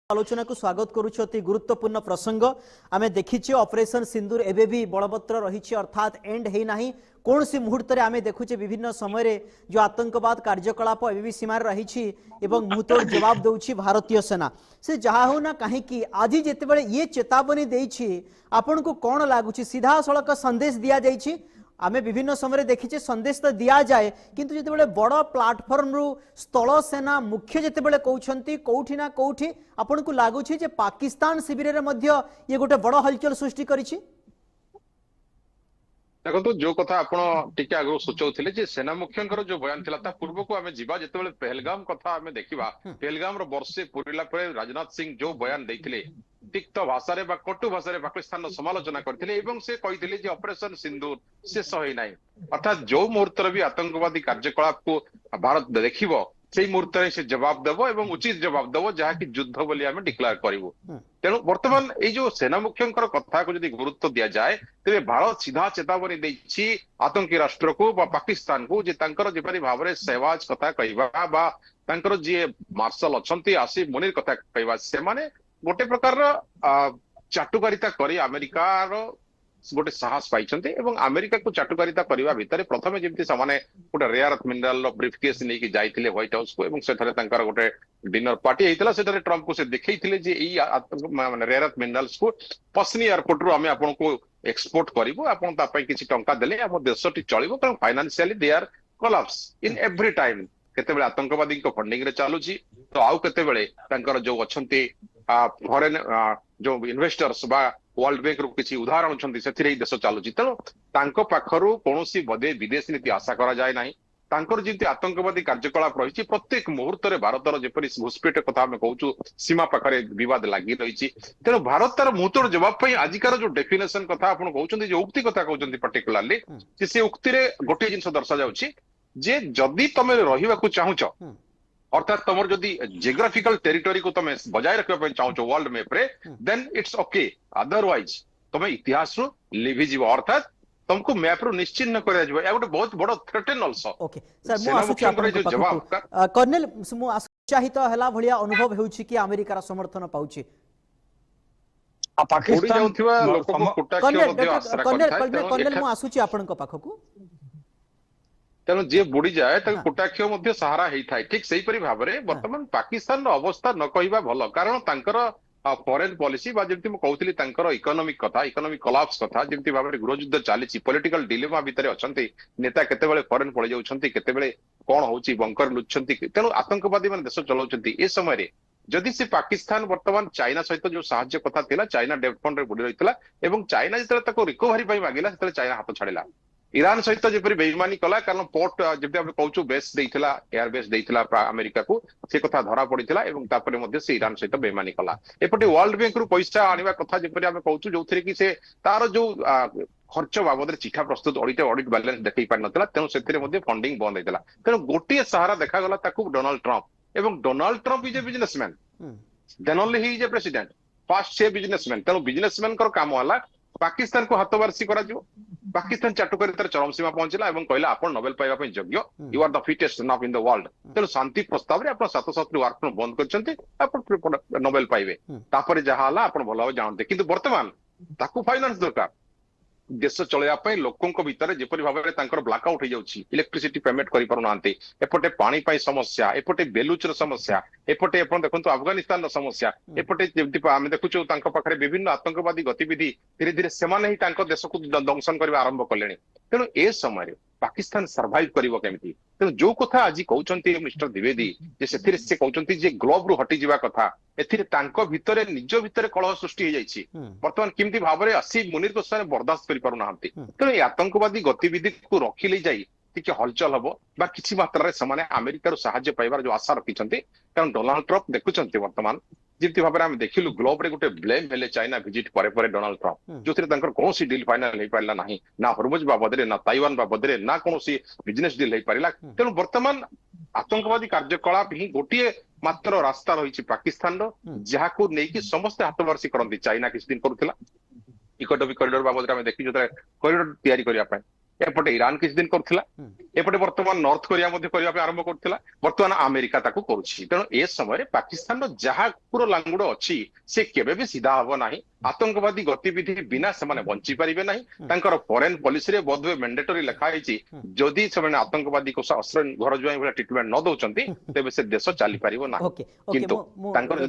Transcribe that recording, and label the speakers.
Speaker 1: आलोचना को स्वागत करुछु। अति गुरुत्वपूर्ण प्रसंग आम देखीचे ऑपरेशन सिंदूर एबे भी बलवत्र रही अर्थात एंड है नहीं। कौन सी मुहूर्त में आम देखुचे विभिन्न समय जो आतंकवाद कार्यकलाप एबी सीमार रही मुहतोड़ जवाब दौची भारतीय सेना से जहा हो ना कहीं आज जिते ये चेतावनी देछि आपण को कौन लगुच सीधा सड़क संदेश दि जाइए। आमे विभिन्न समय देखीचे संदेश तो दि जाए किंतु जिते बड़ प्लाटफर्म रु स्थल सेना मुख्य जिते कहते कौटी ना कौटी आपन को लगुच पाकिस्तान शिविर में ये गोटे बड़ हलचल सृष्टि करिछि।
Speaker 2: देखो जो कथा आपण टिके आगु सोचौथिले जे सेना मुख्यंकर जो बयान थिला ता पूर्व को आमे जिबा जेतेबेले पहलगाम कथा आमे देखिबा पहलगाम रो वर्षे पुरिला परे राजनाथ सिंह जो बयान दैथिले तिक्त भाषा रे बा कटु भाषा रे पाकिस्तान रो समालोचना करथिले एवं से कहिथिले जे ऑपरेशन सिंदूर शेष होई नाही अर्थात जो मुहूर्त रे भी आतंकवादी कार्यकलाप को भारत देखिबो से मुहूर्त रे से जवाब देबो एवं उचित जवाब देबो जहा कि युद्ध बोली आमे डिक्लेयर करिवो। तेणु वर्तमान ये जो सेना मुख्यंकर कथा को यदि गुरुत्व दिया जाए तेरे भारत सीधा चेतावनी देछि आतंकी राष्ट्र को पाकिस्तान को जे तांकर जेपरि भाबरे सहवाज कथा कहबा बा तांकर जे मार्शल अछंती आसिफ मुनीर कथा कहबा से माने गोटे प्रकार चाटुकारिता करी अमेरिका रो गोटे साहस पाइछन्ते एवं अमेरिका को चाटुकारिता करबा भितरे प्रथमे जेमति समाने गोटे रेयर अर्थ मिनरल रो ब्रीफकेस नै कि जाइथिले व्हाइट हाउस को एवं सेथरे तांकर गोटे डिनर पार्टी हेतिला सेथरे ट्रम्प को से देखैथिले जे ई माने रेयर अर्थ मिनरल्स को पसनी एयरपोर्ट रो हमें आपन को एक्सपोर्ट करिवो आपन ता पई किछि टंका देले हम देशटी चलिवो कारण financially they are collapse in every time केतेबेले आतंकवादी को फंडिंग रे चालुची तो आउ केतेबेले तांकर जो अछंती फॉरेन जो इन्वेस्टर्स बा वर्ल्ड बैंक रू किछि उदाहरण छन्ती सेथिरे देश चालुची तेणु तांको पाखरु कोनोसी बदे विदेश नीति आशा करा जाय नाही तांकर जेंति आतंकवादी कार्यकलाप रही प्रत्येक मुहूर्त रे भारतर जेपरि घुसपेट कथा हम कहूचु सीमा पाखरे विवाद लागि रही तेणु भारत तार मुहूर्तर जवाब पई आजिकार जो डेफिनेशन कथा आपण कहउचंती जे उक्ति कथा कहउचंती पर्टिकुलरली जे से उक्ति रे गोटे जिंस दर्शा जाउची जे जदी तमे रहिबा को चाहुच अर्थात तुम जदि जियोग्राफिकल टेरिटोरी को तुम बजाय रखा चाहो वर्ल्ड मैप रे देन इट्स ओके अदरवाइज तुम इतिहास रु लिभि जीव अर्थात तुमको मैप रु निश्चिन्न करा जीव या गोटे बहुत बड़ थ्रेटन आल्सो।
Speaker 1: ओके सर मु आसुची आपन को जवाब कर्नल मु उत्साहित हला भलिया अनुभव हेउची कि अमेरिका रा समर्थन पाउची
Speaker 2: पाकिस्तान जाउथिबा लोक को कोटाक्ष मध्ये आश्रय करथाय।
Speaker 1: कर्नल मु आसुची आपन को पाखकू
Speaker 2: तेणु जी बुड़ी जाए कुटाक्ष मध्य सहारा होता है ठीक से भाव में बर्तमान पाकिस्तान अवस्था न कहवा भल कारण तांकर फॉरेन पॉलिसी जमी कहती इकोनॉमिक कथा इकोनॉमिक कोलैप्स कथा जमी भाव में गृहयुद्ध चली पॉलिटिकल डिलेमा भितर अच्छा नेता केतेबेले फॉरेन पड़े जाउछन्ती केतेबेले कौन होची बंकर लुचछन्ती तेणु आतंकवादी मान देश चलाउछन्ती ए समय जदि से पाकिस्तान वर्तमान चाइना सहित जो साहाय्य कथा थिला चाइना डेब्ट फंड रे बुड़ी रहितला एवं चाइना जतले ताको रिकवरी पई मागिला ततले चाइना हाथ छाड़िला ईरान सहित जेपरि बेईमानी कला कारण पोर्ट जब हम कहूँ बेस देइथिला एयर बेस देइथिला अमेरिका को से कथा धरा पड़िथिला एवं तापरे मध्ये से ईरान सहित बेईमानी कला एपटे वर्ल्ड बैंक रु पैसा आनिबा कथा जेपरि हम कहूँ जो थरे कि से तार जो खर्च बाबद चिठा प्रस्तुत ऑडिट बैलेंस देखै पार नथिला तेणु सेथिरे मध्ये फंडिंग बंद हैतिला तेणु गोटे सहारा देखा गला ताकू डोनाल्ड ट्रम्प एवं Donald Trump is a businessman then only he is a president first से बिजनेसमैन तेणु बिजनेसमैन कर काम होला पाकिस्तान को हाथबारसी करा जिवो पाकिस्तान चाटुकारितार चरम सीमा पहुंचला एवं कहला आपण नोबेल पाइबा पई योग्य you are the fittest now in the world तेणु शांति प्रस्ताव रे आपण 7 वर्क बंद करछन्ती आपण नोबेल पाइबे तापरे जहा हला आपण भलो भाव जानते किंतु वर्तमान ताकू फाइनेंस दरकार देश चलैया लोकों भितर जेपरि भाव में तांकर ब्लैकआउट हो जाउछि इलेक्ट्रिसिटी पेमेंट करि पारु नांते एपटे पानी पाई समस्या एपटे बेलुचर समस्या एपटे अपन देखंतु अफगानिस्तान समस्या एपटे जेमति आमे देखुछु तांकर पाखरे विभिन्न आतंकवादी गतिविधि धीरे धीरे सेमाने ही तांकर देश को दंशन करबा आरंभ कलेनी तेणु ए समय पाकिस्तान सर्वाइव करिवो केमिति तेणु जो कथा आज कहउचंती मिस्टर द्विवेदी जे सेथिरे से कहउचंती जे ग्लोब रु हटि जिबा कथा एथिरे तांको भितरे निज भितरे कलह सृष्टि हो जाइछि वर्तमान किमती भाव में आसिफ मुनीर को सारे बर्दाश्त करि पारु नाहंती तेणु आतंकवादी गतिविधि को रखिले जाई टिके हलचल हबो बा किछि मात्रा रे समाने अमेरिका रो सहाय्य पाइबार जो आशा रखिछन्ती कारण डोनाल्ड ट्रम्प देखुछन्ती वर्तमान जिमती भाव में आम देखिलु ग्लोब रे गोटे ब्लेम हेले चाइना विजिट परे परे डोनाल्ड ट्रम्प जो तांकर कोनोसी डील फाइनल हो पारला नाही ना हरमुज बाबद रे ना ताइवान बाबद रे ना कोनोसी बिजनेस डील हो पारिला तेणु वर्तमान आतंकवादी कार्यकलाप ही गोटे मात्र रास्ता रही पाकिस्तान रो जहाको नेकी समस्त हाथबारसी करंती चाइना किछ दिन करूथिला इकोनॉमिक कॉरिडोर बाबद आम देखी जो कॉरिडोर तैयारी करिया पाए एपटे ईरान किसी दिन करथिला एपटे वर्तमान नॉर्थ कोरिया मध्ये करिया पे आरंभ करथिला वर्तमान अमेरिका ताकू करूछि तेणु ए समय पाकिस्तान जहा पूरा लांगुड़ अच्छी से केबे भी सीधा हबो नाही आतंकवादी गतिविधि बिना से बंची पारिबे नाही तांकर फॉरेन पॉलिसी रे बोधवे मैंडेटरी लिखा होईची जदि से आतंकवादी को अस्त्र घर जुआई ट्रीटमेंट न दउचंती तेबे से देश चली पारिबो नाही
Speaker 1: ओके
Speaker 2: किंतु
Speaker 1: ओके
Speaker 2: तांकर